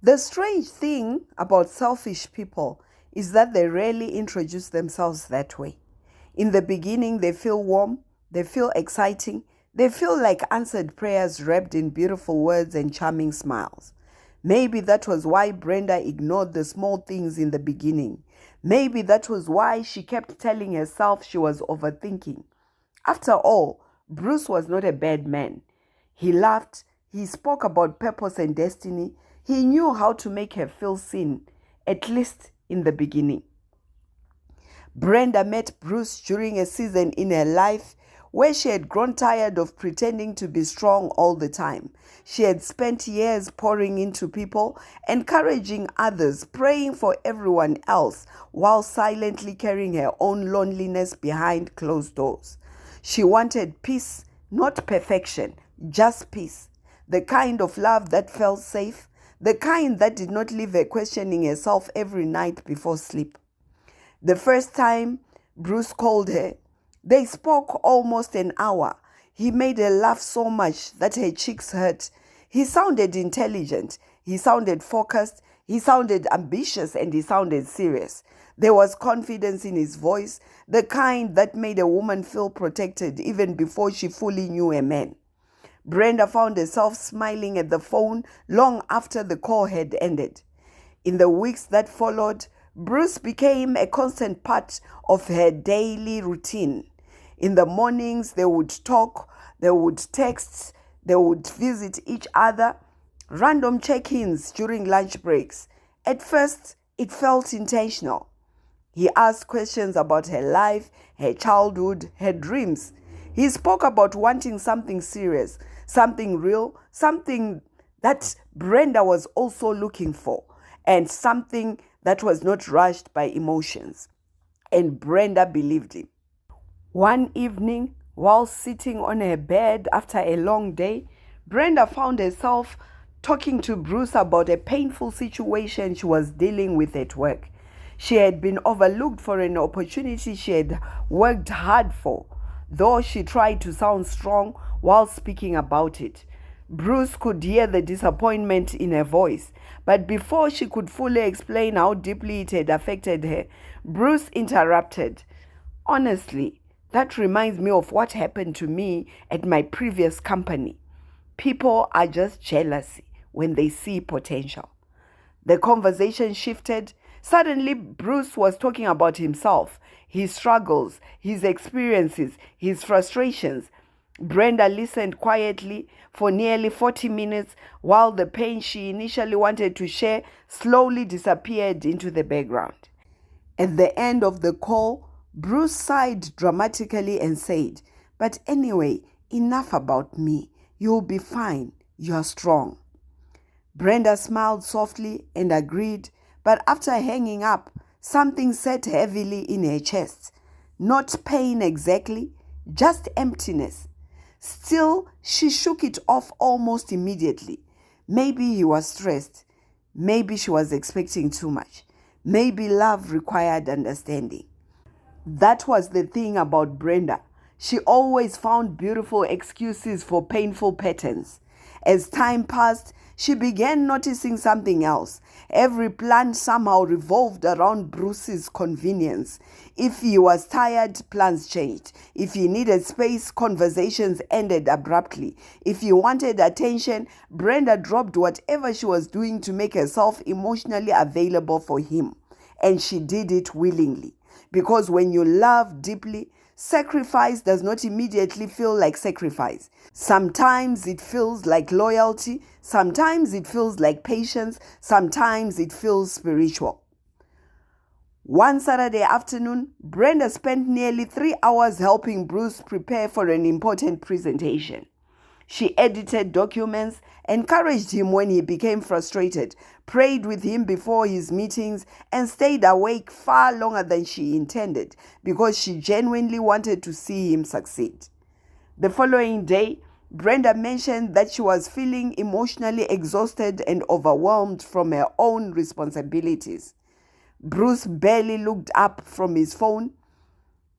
The strange thing about selfish people is that they rarely introduce themselves that way. In the beginning, they feel warm, they feel exciting, they feel like answered prayers wrapped in beautiful words and charming smiles. Maybe that was why Brenda ignored the small things in the beginning. Maybe that was why she kept telling herself she was overthinking. After all, Bruce was not a bad man. He laughed, he spoke about purpose and destiny. He knew how to make her feel seen, at least in the beginning. Brenda met Bruce during a season in her life where she had grown tired of pretending to be strong all the time. She had spent years pouring into people, encouraging others, praying for everyone else, while silently carrying her own loneliness behind closed doors. She wanted peace, not perfection, just peace. The kind of love that felt safe, the kind that did not leave her questioning herself every night before sleep. The first time Bruce called her, they spoke almost an hour. He made her laugh so much that her cheeks hurt. He sounded intelligent. He sounded focused. He sounded ambitious, and he sounded serious. There was confidence in his voice, the kind that made a woman feel protected even before she fully knew a man. Brenda found herself smiling at the phone long after the call had ended. In the weeks that followed, Bruce became a constant part of her daily routine. In the mornings, they would talk, they would text, they would visit each other, random check-ins during lunch breaks. At first, it felt intentional. He asked questions about her life, her childhood, her dreams. He spoke about wanting something serious, something real, something that Brenda was also looking for, and something that was not rushed by emotions. And Brenda believed him. One evening, while sitting on her bed after a long day, Brenda found herself talking to Bruce about a painful situation she was dealing with at work. She had been overlooked for an opportunity she had worked hard for, though she tried to sound strong while speaking about it. Bruce could hear the disappointment in her voice, but before she could fully explain how deeply it had affected her, Bruce interrupted. "Honestly, that reminds me of what happened to me at my previous company. People are just jealous when they see potential." The conversation shifted. Suddenly, Bruce was talking about himself, his struggles, his experiences, his frustrations. Brenda listened quietly for nearly 40 minutes while the pain she initially wanted to share slowly disappeared into the background. At the end of the call, Bruce sighed dramatically and said, "But anyway, enough about me. You'll be fine. You're strong." Brenda smiled softly and agreed, but after hanging up, something sat heavily in her chest. Not pain exactly, just emptiness. Still, she shook it off almost immediately. Maybe he was stressed. Maybe she was expecting too much. Maybe love required understanding. That was the thing about Brenda. She always found beautiful excuses for painful patterns. As time passed, she began noticing something else. Every plan somehow revolved around Bruce's convenience. If he was tired, plans changed. If he needed space, conversations ended abruptly. If he wanted attention, Brenda dropped whatever she was doing to make herself emotionally available for him. And she did it willingly. Because when you love deeply, sacrifice does not immediately feel like sacrifice. Sometimes it feels like loyalty. Sometimes it feels like patience. Sometimes it feels spiritual. One Saturday afternoon, Brenda spent nearly 3 hours helping Bruce prepare for an important presentation. She edited documents, encouraged him when he became frustrated, prayed with him before his meetings, and stayed awake far longer than she intended because she genuinely wanted to see him succeed. The following day, Brenda mentioned that she was feeling emotionally exhausted and overwhelmed from her own responsibilities. Bruce barely looked up from his phone.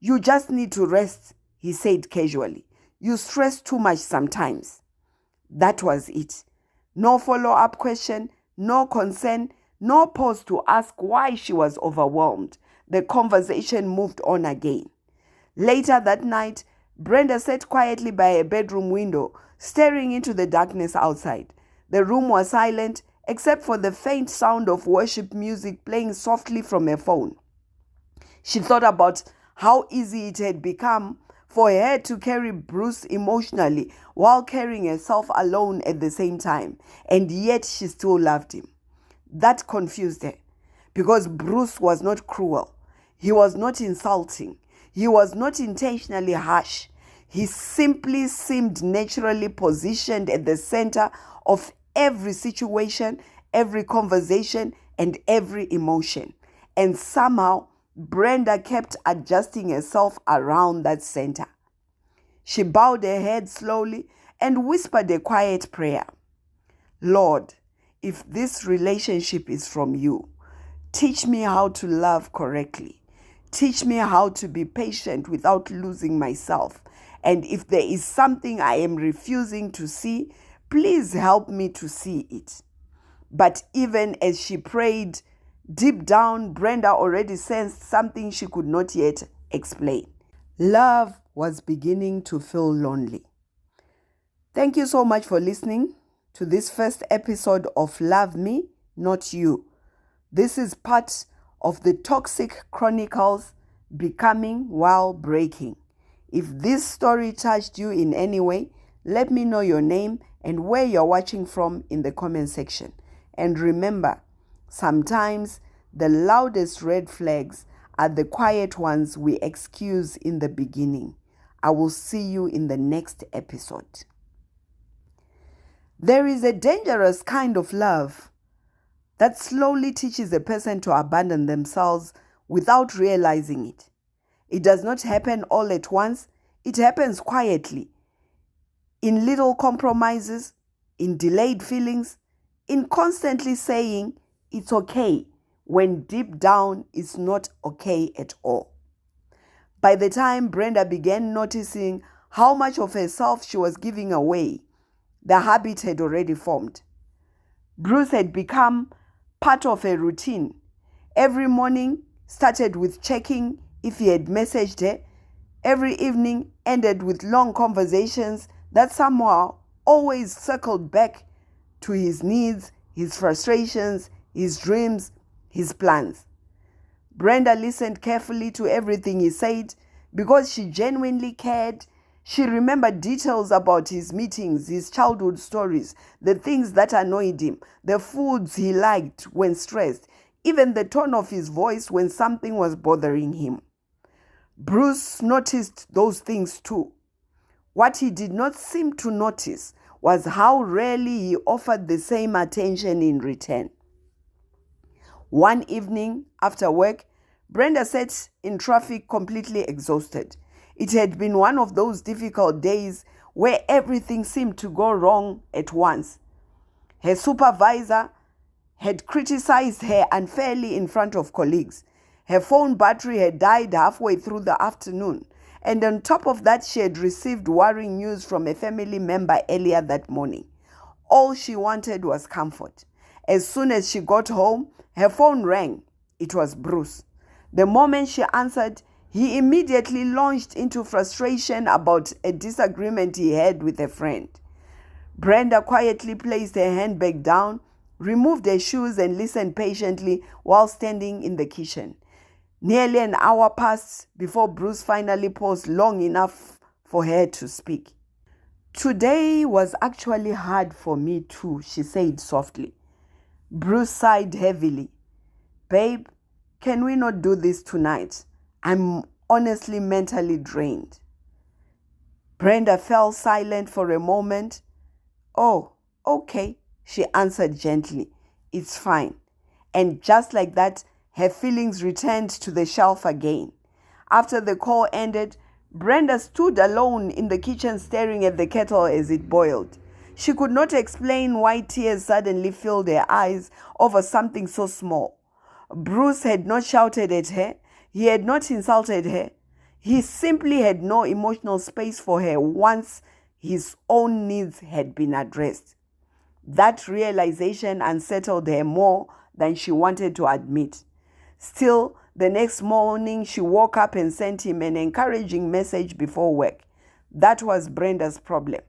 "You just need to rest," he said casually. "You stress too much sometimes." That was it. No follow-up question, no concern, no pause to ask why she was overwhelmed. The conversation moved on again. Later that night, Brenda sat quietly by a bedroom window, staring into the darkness outside. The room was silent, except for the faint sound of worship music playing softly from her phone. She thought about how easy it had become for her to carry Bruce emotionally while carrying herself alone at the same time, and yet she still loved him. That confused her, because Bruce was not cruel. He was not insulting. He was not intentionally harsh. He simply seemed naturally positioned at the center of every situation, every conversation, and every emotion. And somehow, Brenda kept adjusting herself around that center. She bowed her head slowly and whispered a quiet prayer. Lord, if this relationship is from you, teach me how to love correctly. Teach me how to be patient without losing myself. And if there is something I am refusing to see, please help me to see it. But even as she prayed, deep down, Brenda already sensed something she could not yet explain. Love was beginning to feel lonely. Thank you so much for listening to this first episode of Love Me, Not You. This is part of the Toxic Chronicles, Becoming While Breaking. If this story touched you in any way, let me know your name and where you're watching from in the comment section. And remember, sometimes the loudest red flags are the quiet ones we excuse in the beginning. I will see you in the next episode. There is a dangerous kind of love that slowly teaches a person to abandon themselves without realizing it. It does not happen all at once. It happens quietly, in little compromises, in delayed feelings, in constantly saying it's okay when deep down it's not okay at all. By the time Brenda began noticing how much of herself she was giving away, the habit had already formed. Bruce had become part of a routine. Every morning started with checking if he had messaged her. Every evening ended with long conversations that somehow always circled back to his needs, his frustrations, his dreams, his plans. Brenda listened carefully to everything he said because she genuinely cared. She remembered details about his meetings, his childhood stories, the things that annoyed him, the foods he liked when stressed, even the tone of his voice when something was bothering him. Bruce noticed those things too. What he did not seem to notice was how rarely he offered the same attention in return. One evening after work, Brenda sat in traffic completely exhausted. It had been one of those difficult days where everything seemed to go wrong at once. Her supervisor had criticized her unfairly in front of colleagues. Her phone battery had died halfway through the afternoon. And on top of that, she had received worrying news from a family member earlier that morning. All she wanted was comfort. As soon as she got home, her phone rang. It was Bruce. The moment she answered, he immediately launched into frustration about a disagreement he had with a friend. Brenda quietly placed her handbag down, removed her shoes, and listened patiently while standing in the kitchen. Nearly an hour passed before Bruce finally paused long enough for her to speak. Today was actually hard for me too, she said softly. Bruce sighed heavily. Babe, can we not do this tonight? I'm honestly mentally drained. Brenda fell silent for a moment. Oh, okay, she answered gently. It's fine. And just like that, her feelings returned to the shelf again. After the call ended, Brenda stood alone in the kitchen staring at the kettle as it boiled. She could not explain why tears suddenly filled her eyes over something so small. Bruce had not shouted at her. He had not insulted her. He simply had no emotional space for her once his own needs had been addressed. That realization unsettled her more than she wanted to admit. Still, the next morning she woke up and sent him an encouraging message before work. That was Brenda's problem.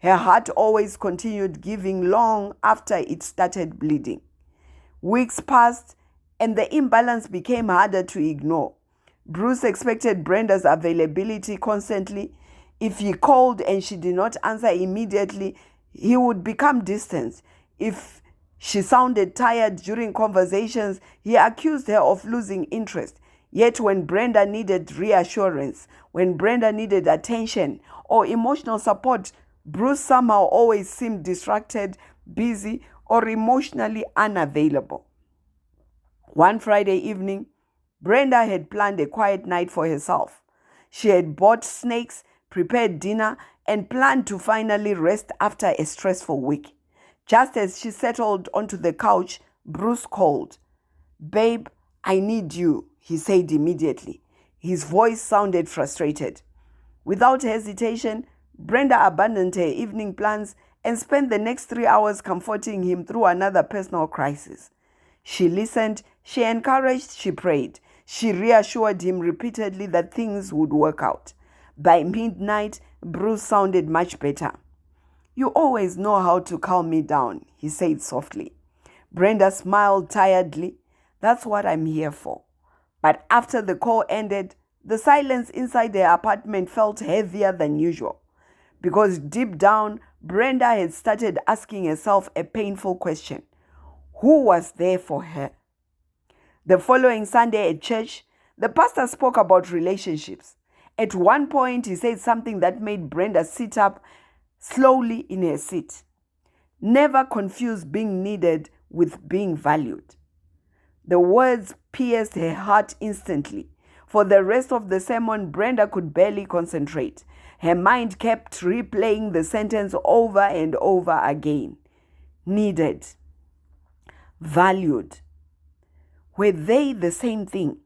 Her heart always continued giving long after it started bleeding. Weeks passed and the imbalance became harder to ignore. Bruce expected Brenda's availability constantly. If he called and she did not answer immediately, he would become distant. If she sounded tired during conversations, he accused her of losing interest. Yet when Brenda needed reassurance, when Brenda needed attention or emotional support, Bruce somehow always seemed distracted, busy, or emotionally unavailable. One Friday evening, Brenda had planned a quiet night for herself. She had bought snacks, prepared dinner, and planned to finally rest after a stressful week. Just as she settled onto the couch, Bruce called. "Babe, I need you," he said immediately. His voice sounded frustrated. Without hesitation, Brenda abandoned her evening plans and spent the next 3 hours comforting him through another personal crisis. She listened, she encouraged, she prayed. She reassured him repeatedly that things would work out. By midnight, Bruce sounded much better. "You always know how to calm me down," he said softly. Brenda smiled tiredly. "That's what I'm here for." But after the call ended, the silence inside the apartment felt heavier than usual. Because deep down, Brenda had started asking herself a painful question. Who was there for her? The following Sunday at church, the pastor spoke about relationships. At one point, he said something that made Brenda sit up slowly in her seat. Never confuse being needed with being valued. The words pierced her heart instantly. For the rest of the sermon, Brenda could barely concentrate. Her mind kept replaying the sentence over and over again. Needed. Valued. Were they the same thing?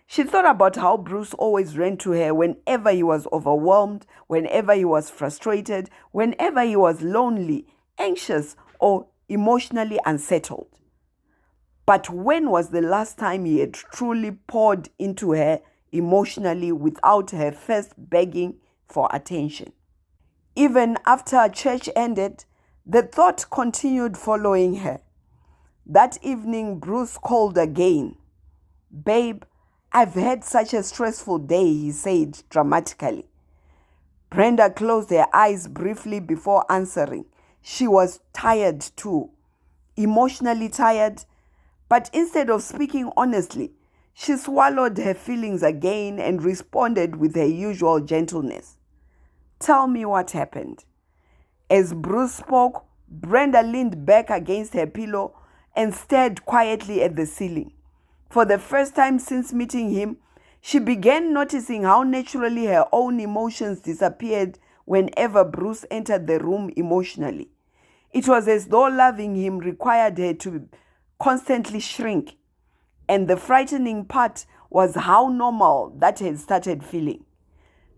She thought about how Bruce always ran to her whenever he was overwhelmed, whenever he was frustrated, whenever he was lonely, anxious, or emotionally unsettled. But when was the last time he had truly poured into her emotionally without her first begging for attention? Even after church ended, the thought continued following her. That evening, Bruce called again. "Babe, I've had such a stressful day," he said dramatically. Brenda closed her eyes briefly before answering. She was tired too, emotionally tired. But instead of speaking honestly, she swallowed her feelings again and responded with her usual gentleness. "Tell me what happened." As Bruce spoke, Brenda leaned back against her pillow and stared quietly at the ceiling. For the first time since meeting him, she began noticing how naturally her own emotions disappeared whenever Bruce entered the room emotionally. It was as though loving him required her to constantly shrink. And the frightening part was how normal that had started feeling.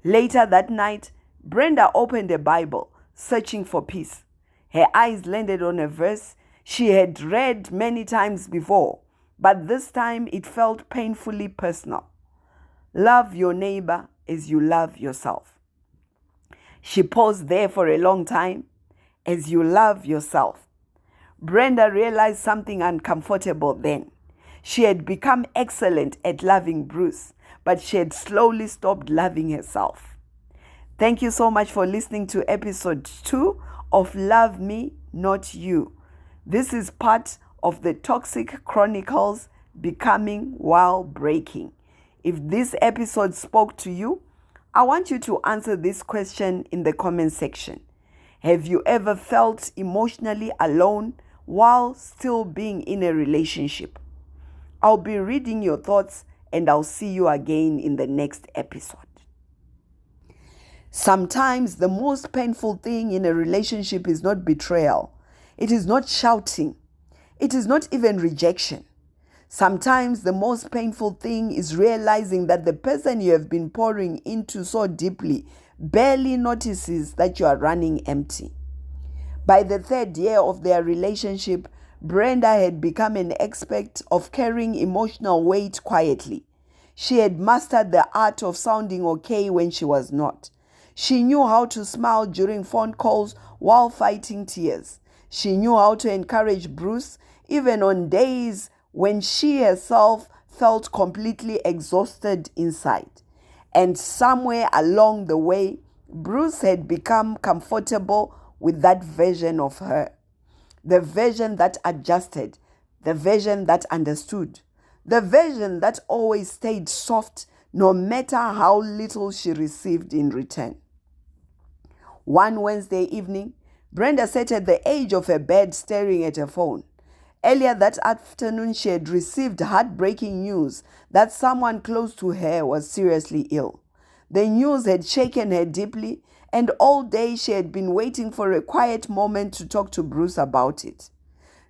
Later that night, Brenda opened a Bible, searching for peace. Her eyes landed on a verse she had read many times before, but this time it felt painfully personal. Love your neighbor as you love yourself. She paused there for a long time. As you love yourself. Brenda realized something uncomfortable then. She had become excellent at loving Bruce, but she had slowly stopped loving herself. Thank you so much for listening to episode 2 of Love Me, Not You. This is part of the Toxic Chronicles, Becoming While Breaking. If this episode spoke to you, I want you to answer this question in the comment section. Have you ever felt emotionally alone while still being in a relationship? I'll be reading your thoughts and I'll see you again in the next episode. Sometimes the most painful thing in a relationship is not betrayal. It is not shouting. It is not even rejection. Sometimes the most painful thing is realizing that the person you have been pouring into so deeply barely notices that you are running empty. By the third year of their relationship, Brenda had become an expert of carrying emotional weight quietly. She had mastered the art of sounding okay when she was not. She knew how to smile during phone calls while fighting tears. She knew how to encourage Bruce even on days when she herself felt completely exhausted inside. And somewhere along the way, Bruce had become comfortable with that version of her. The version that adjusted, the version that understood, the version that always stayed soft no matter how little she received in return. One Wednesday evening, Brenda sat at the edge of her bed staring at her phone. Earlier that afternoon, she had received heartbreaking news that someone close to her was seriously ill. The news had shaken her deeply, and all day she had been waiting for a quiet moment to talk to Bruce about it.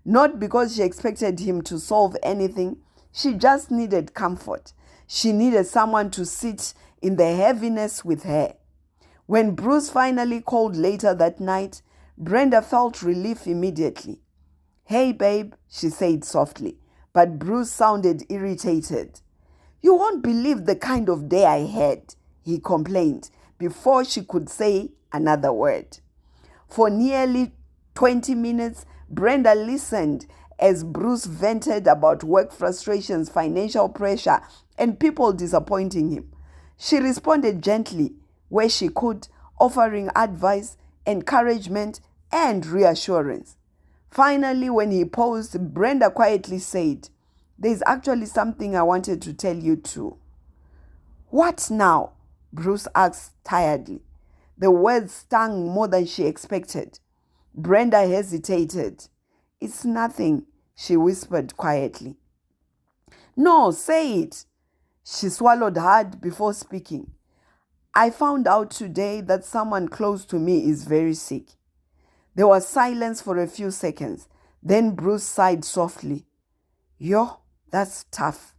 Not because she expected him to solve anything, she just needed comfort. She needed someone to sit in the heaviness with her. When Bruce finally called later that night, Brenda felt relief immediately. "Hey, babe," she said softly, but Bruce sounded irritated. "You won't believe the kind of day I had," he complained before she could say another word. For nearly 20 minutes, Brenda listened as Bruce vented about work frustrations, financial pressure, and people disappointing him. She responded gently where she could, offering advice, encouragement, and reassurance. Finally, when he paused, Brenda quietly said, "There's actually something I wanted to tell you too." "What now?" Bruce asked tiredly. The words stung more than she expected. Brenda hesitated. "It's nothing," she whispered quietly. "No, say it." She swallowed hard before speaking. "I found out today that someone close to me is very sick." There was silence for a few seconds. Then Bruce sighed softly. "Yo, that's tough."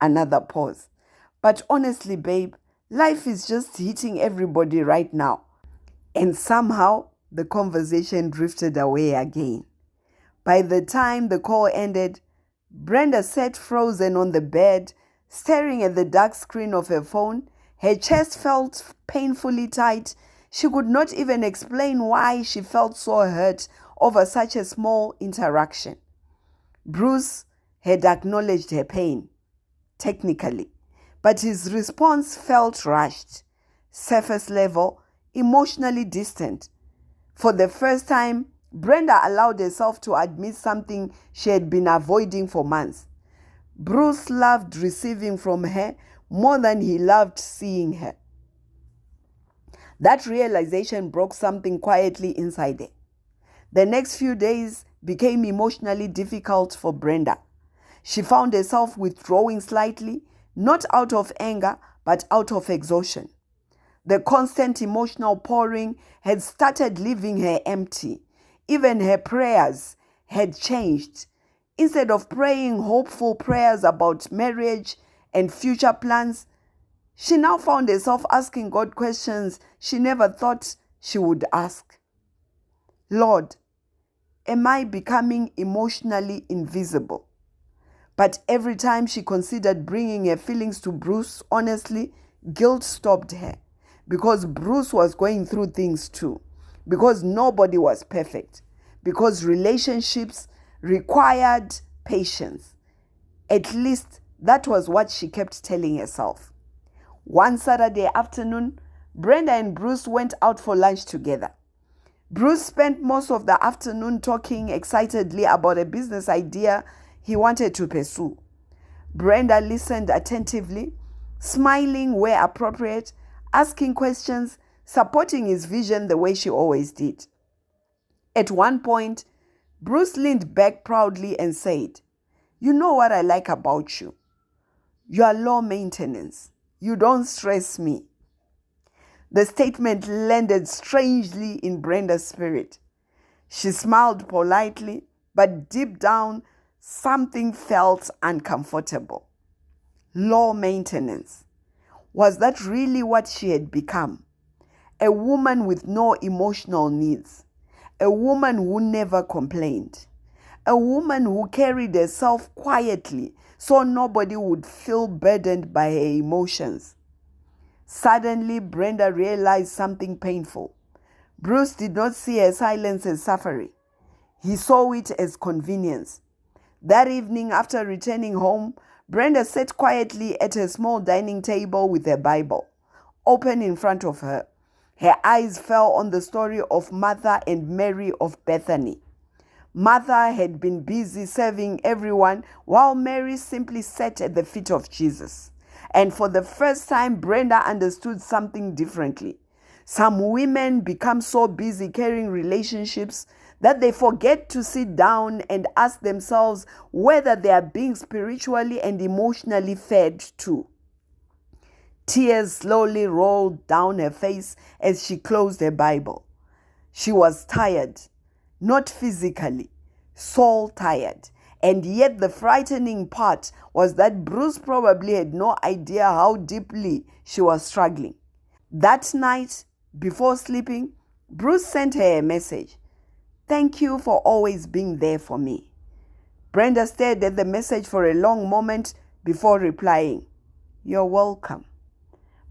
Another pause. "But honestly, babe, life is just hitting everybody right now." And somehow the conversation drifted away again. By the time the call ended, Brenda sat frozen on the bed, staring at the dark screen of her phone. Her chest felt painfully tight. She could not even explain why she felt so hurt over such a small interaction. Bruce had acknowledged her pain, technically, but his response felt rushed, surface level, emotionally distant. For the first time, Brenda allowed herself to admit something she had been avoiding for months. Bruce loved receiving from her more than he loved seeing her. That realization broke something quietly inside her. The next few days became emotionally difficult for Brenda. She found herself withdrawing slightly, not out of anger, but out of exhaustion. The constant emotional pouring had started leaving her empty. Even her prayers had changed. Instead of praying hopeful prayers about marriage and future plans, she now found herself asking God questions she never thought she would ask. "Lord, am I becoming emotionally invisible?" But every time she considered bringing her feelings to Bruce honestly, guilt stopped her. Because Bruce was going through things too. Because nobody was perfect. Because relationships required patience. At least that was what she kept telling herself. One Saturday afternoon, Brenda and Bruce went out for lunch together. Bruce spent most of the afternoon talking excitedly about a business idea he wanted to pursue. Brenda listened attentively, smiling where appropriate, asking questions, supporting his vision the way she always did. At one point, Bruce leaned back proudly and said, "You know what I like about you? You are low maintenance. You don't stress me." The statement landed strangely in Brenda's spirit. She smiled politely, but deep down, something felt uncomfortable. Low maintenance. Was that really what she had become? A woman with no emotional needs. a woman who never complained, a woman who carried herself quietly so nobody would feel burdened by her emotions. Suddenly, Brenda realized something painful. Bruce did not see her silence as suffering. He saw it as convenience. That evening, after returning home, Brenda sat quietly at her small dining table with her Bible open in front of her. Her eyes fell on the story of Martha and Mary of Bethany. Martha had been busy serving everyone while Mary simply sat at the feet of Jesus. And for the first time, Brenda understood something differently. Some women become so busy carrying relationships that they forget to sit down and ask themselves whether they are being spiritually and emotionally fed too. Tears slowly rolled down her face as she closed her Bible. She was tired, not physically, soul tired. And yet the frightening part was that Bruce probably had no idea how deeply she was struggling. That night, before sleeping, Bruce sent her a message. "Thank you for always being there for me." Brenda stared at the message for a long moment before replying, "You're welcome."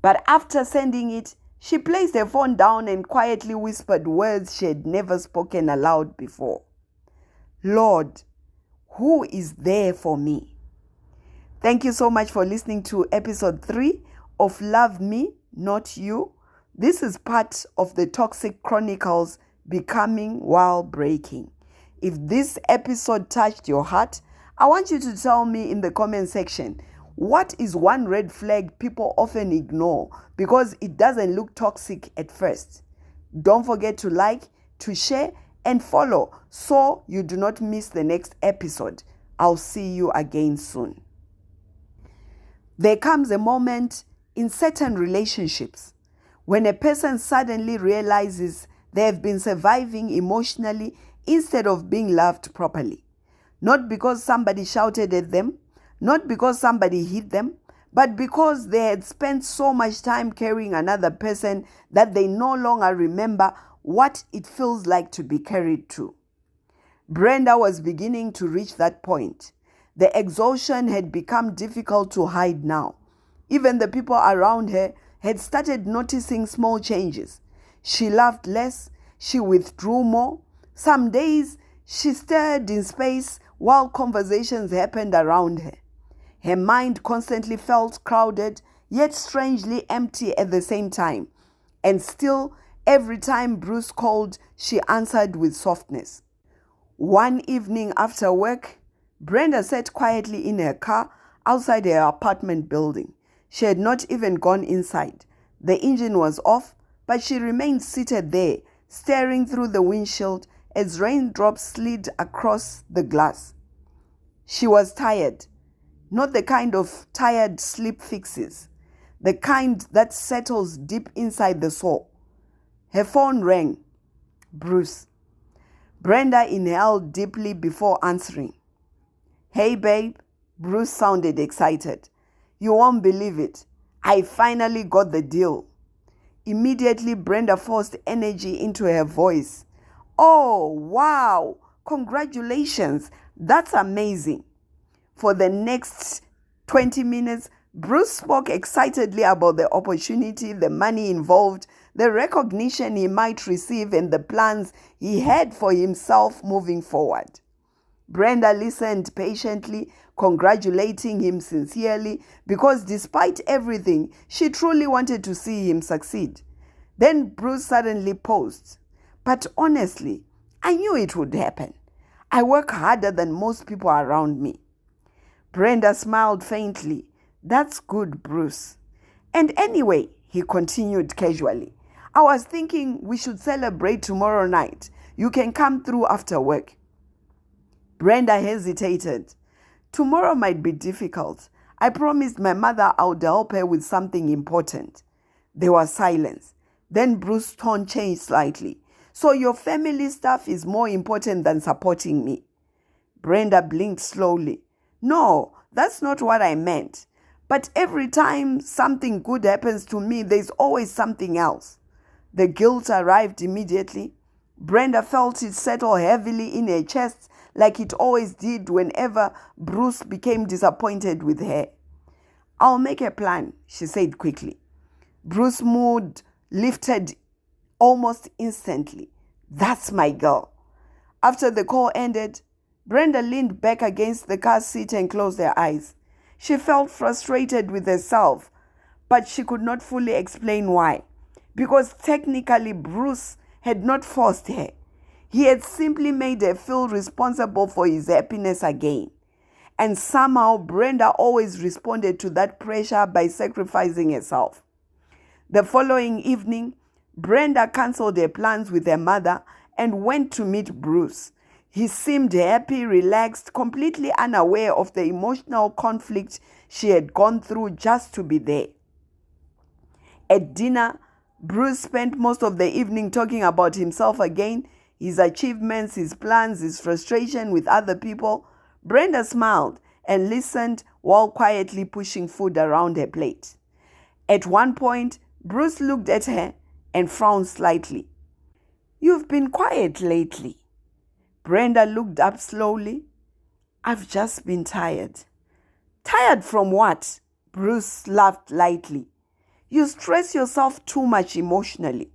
But after sending it, she placed her phone down and quietly whispered words she had never spoken aloud before. "Lord, who is there for me?" Thank you so much for listening to episode 3 of Love Me, Not You. This is part of the Toxic Chronicles, Becoming While Breaking. If this episode touched your heart, I want you to tell me in the comment section, what is one red flag people often ignore because it doesn't look toxic at first? Don't forget to like, to share, and follow so you do not miss the next episode. I'll see you again soon. There comes a moment in certain relationships when a person suddenly realizes they have been surviving emotionally instead of being loved properly. Not because somebody shouted at them, not because somebody hit them, but because they had spent so much time carrying another person that they no longer remember what it feels like to be carried to. Brenda was beginning to reach that point. The exhaustion had become difficult to hide now. Even the people around her had started noticing small changes. She laughed less, she withdrew more. Some days she stared in space while conversations happened around her. Her mind constantly felt crowded, yet strangely empty at the same time. And still, every time Bruce called, she answered with softness. One evening after work, Brenda sat quietly in her car outside her apartment building. She had not even gone inside. The engine was off, but she remained seated there, staring through the windshield as raindrops slid across the glass. She was tired, not the kind of tired sleep fixes, the kind that settles deep inside the soul. Her phone rang. Bruce. Brenda inhaled deeply before answering. "Hey babe," Bruce sounded excited. "You won't believe it. I finally got the deal." Immediately, Brenda forced energy into her voice. "Oh, wow! Congratulations! That's amazing." For the next 20 minutes, Bruce spoke excitedly about the opportunity, the money involved, the recognition he might receive, and the plans he had for himself moving forward. Brenda listened patiently, congratulating him sincerely, because despite everything, she truly wanted to see him succeed. Then Bruce suddenly paused. "But honestly, I knew it would happen. I work harder than most people around me." Brenda smiled faintly. "That's good, Bruce. And anyway," he continued casually, "I was thinking we should celebrate tomorrow night. You can come through after work." Brenda hesitated. "Tomorrow might be difficult. I promised my mother I would help her with something important." There was silence. Then Bruce's tone changed slightly. "So your family stuff is more important than supporting me?" Brenda blinked slowly. "No, that's not what I meant. But every time something good happens to me, there's always something else." The guilt arrived immediately. Brenda felt it settle heavily in her chest like it always did whenever Bruce became disappointed with her. "I'll make a plan," she said quickly. Bruce's mood lifted almost instantly. "That's my girl." After the call ended, Brenda leaned back against the car seat and closed her eyes. She felt frustrated with herself, but she could not fully explain why. Because technically Bruce had not forced her. He had simply made her feel responsible for his happiness again. And somehow Brenda always responded to that pressure by sacrificing herself. The following evening, Brenda cancelled her plans with her mother and went to meet Bruce. He seemed happy, relaxed, completely unaware of the emotional conflict she had gone through just to be there. At dinner, Bruce spent most of the evening talking about himself again, his achievements, his plans, his frustration with other people. Brenda smiled and listened while quietly pushing food around her plate. At one point, Bruce looked at her and frowned slightly. "You've been quiet lately." Brenda looked up slowly. "I've just been tired." "Tired from what?" Bruce laughed lightly. "You stress yourself too much emotionally."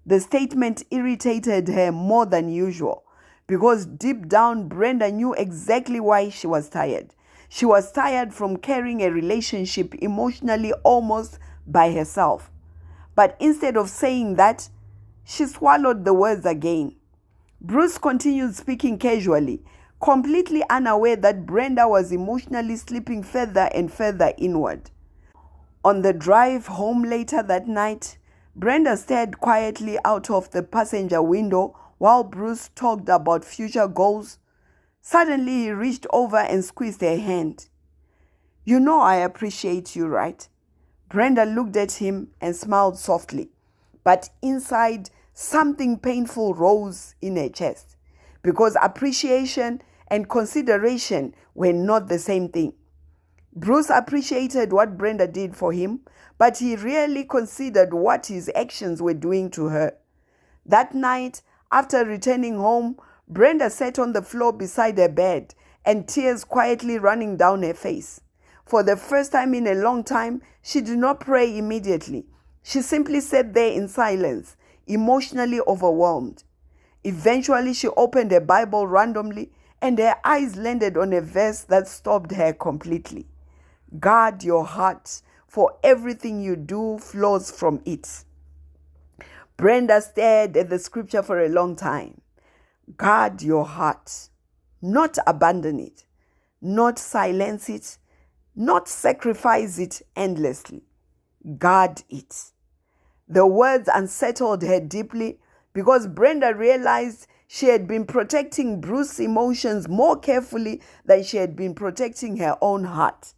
The statement irritated her more than usual because deep down Brenda knew exactly why she was tired. She was tired from carrying a relationship emotionally almost by herself. But instead of saying that, she swallowed the words again. Bruce continued speaking casually, completely unaware that Brenda was emotionally slipping further and further inward. On the drive home later that night, Brenda stared quietly out of the passenger window while Bruce talked about future goals. Suddenly, he reached over and squeezed her hand. "You know I appreciate you, right?" Brenda looked at him and smiled softly, but inside, something painful rose in her chest, because appreciation and consideration were not the same thing. Bruce appreciated what Brenda did for him, but he rarely considered what his actions were doing to her. That night, after returning home, Brenda sat on the floor beside her bed and tears quietly running down her face. For the first time in a long time, she did not pray immediately. She simply sat there in silence, emotionally overwhelmed. Eventually, she opened her Bible randomly and her eyes landed on a verse that stopped her completely. "Guard your heart, for everything you do flows from it." Brenda stared at the scripture for a long time. Guard your heart. Not abandon it. Not silence it. Not sacrifice it endlessly. Guard it. The words unsettled her deeply because Brenda realized she had been protecting Bruce's emotions more carefully than she had been protecting her own heart.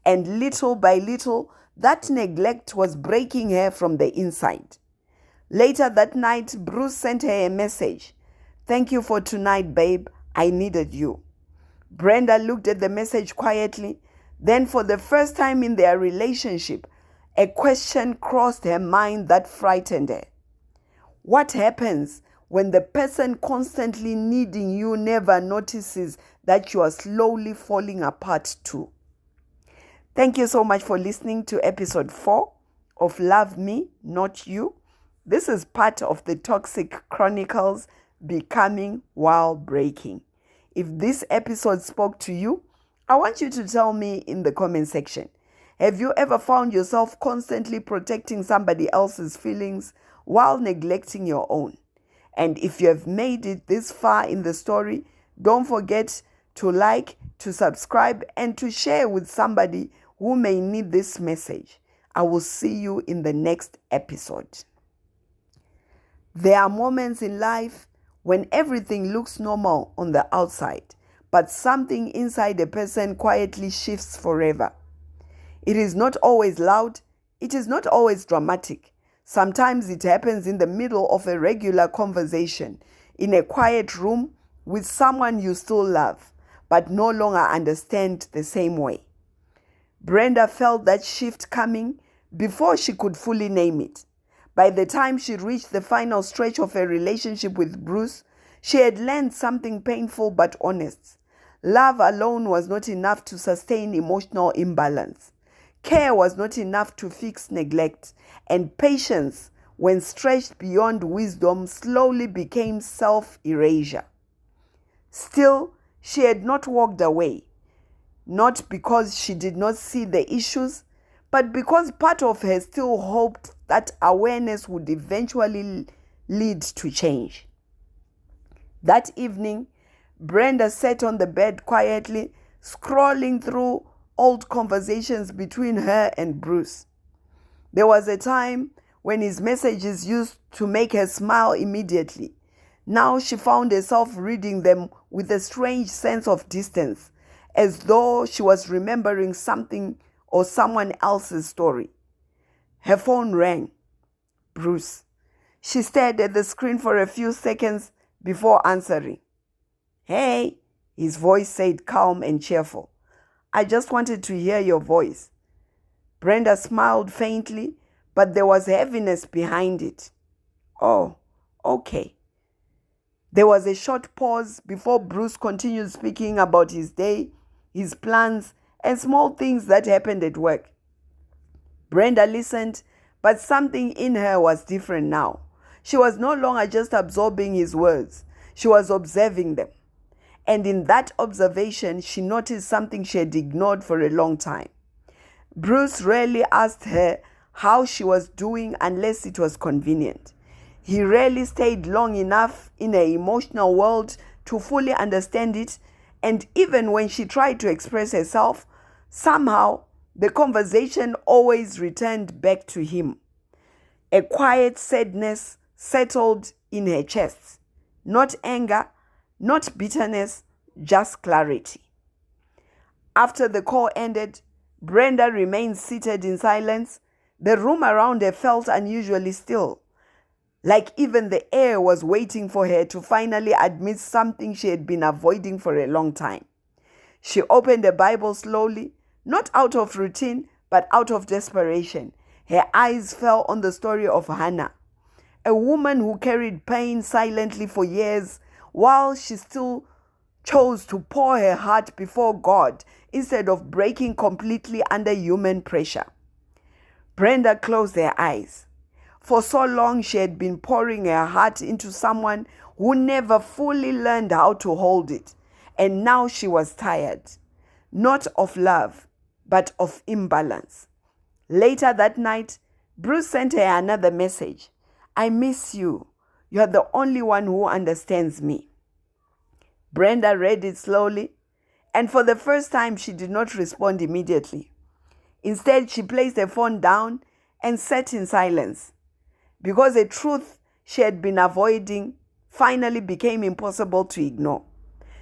And little by little, that neglect was breaking her from the inside. Later that night, Bruce sent her a message. "Thank you for tonight, babe. I needed you." Brenda looked at the message quietly. Then, for the first time in their relationship, a question crossed her mind that frightened her. What happens when the person constantly needing you never notices that you are slowly falling apart too? Thank you so much for listening to episode 4 of Love Me, Not You. This is part of the Toxic Chronicles, Becoming While Breaking. If this episode spoke to you, I want you to tell me in the comment section. Have you ever found yourself constantly protecting somebody else's feelings while neglecting your own? And if you have made it this far in the story, don't forget to like, to subscribe, and to share with somebody who may need this message. I will see you in the next episode. There are moments in life when everything looks normal on the outside, but something inside a person quietly shifts forever. It is not always loud. It is not always dramatic. Sometimes it happens in the middle of a regular conversation, in a quiet room with someone you still love, but no longer understand the same way. Brenda felt that shift coming before she could fully name it. By the time she reached the final stretch of her relationship with Bruce, she had learned something painful but honest. Love alone was not enough to sustain emotional imbalance. Care was not enough to fix neglect, and patience, when stretched beyond wisdom, slowly became self-erasure. Still, she had not walked away, not because she did not see the issues, but because part of her still hoped that awareness would eventually lead to change. That evening, Brenda sat on the bed quietly, scrolling through old conversations between her and Bruce. There was a time when his messages used to make her smile immediately. Now she found herself reading them with a strange sense of distance, as though she was remembering something or someone else's story. Her phone rang. Bruce. She stared at the screen for a few seconds before answering. "Hey," his voice said, calm and cheerful. "I just wanted to hear your voice." Brenda smiled faintly, but there was heaviness behind it. "Oh, okay." There was a short pause before Bruce continued speaking about his day, his plans, and small things that happened at work. Brenda listened, but something in her was different now. She was no longer just absorbing his words. She was observing them. And in that observation, she noticed something she had ignored for a long time. Bruce rarely asked her how she was doing unless it was convenient. He rarely stayed long enough in her emotional world to fully understand it, and even when she tried to express herself, somehow the conversation always returned back to him. A quiet sadness settled in her chest. Not anger, not bitterness, just clarity. After the call ended, Brenda remained seated in silence. The room around her felt unusually still, like even the air was waiting for her to finally admit something she had been avoiding for a long time. She opened the Bible slowly, not out of routine, but out of desperation. Her eyes fell on the story of Hannah, a woman who carried pain silently for years while she still chose to pour her heart before God instead of breaking completely under human pressure. Brenda closed her eyes. For so long, she had been pouring her heart into someone who never fully learned how to hold it. And now she was tired, not of love, but of imbalance. Later that night, Bruce sent her another message. "I miss you. You are the only one who understands me." Brenda read it slowly, and for the first time, she did not respond immediately. Instead, she placed her phone down and sat in silence, because a truth she had been avoiding finally became impossible to ignore.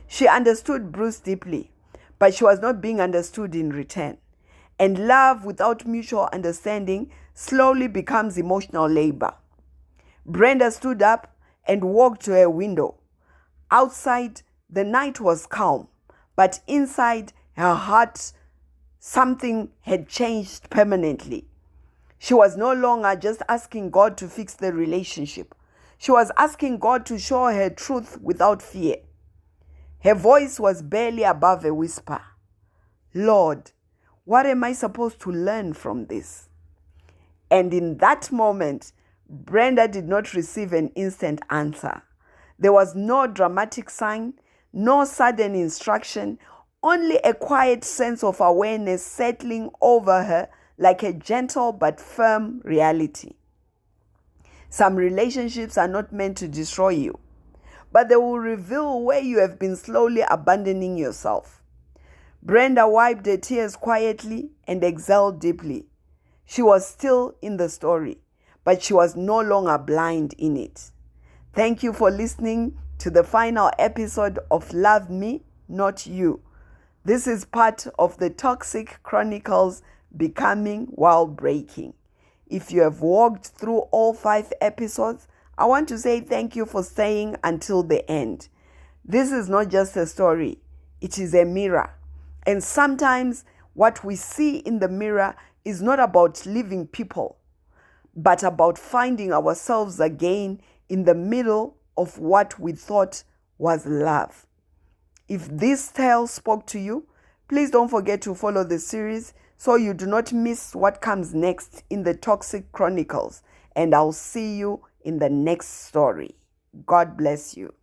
She understood Bruce deeply, but she was not being understood in return. And love without mutual understanding slowly becomes emotional labor. Brenda stood up and walked to her window. Outside, the night was calm, but inside her heart, something had changed permanently. She was no longer just asking God to fix the relationship. She was asking God to show her truth without fear. Her voice was barely above a whisper. "Lord, what am I supposed to learn from this?" And in that moment, Brenda did not receive an instant answer. There was no dramatic sign, no sudden instruction, only a quiet sense of awareness settling over her like a gentle but firm reality. Some relationships are not meant to destroy you, but they will reveal where you have been slowly abandoning yourself. Brenda wiped her tears quietly and exhaled deeply. She was still in the story, but she was no longer blind in it. Thank you for listening to the final episode of Love Me, Not You. This is part of the Toxic Chronicles, Becoming While Breaking. If you have walked through all 5 episodes, I want to say thank you for staying until the end. This is not just a story, it is a mirror. And sometimes what we see in the mirror is not about living people, but about finding ourselves again in the middle of what we thought was love. If this tale spoke to you, please don't forget to follow the series so you do not miss what comes next in the Toxic Chronicles. And I'll see you in the next story. God bless you.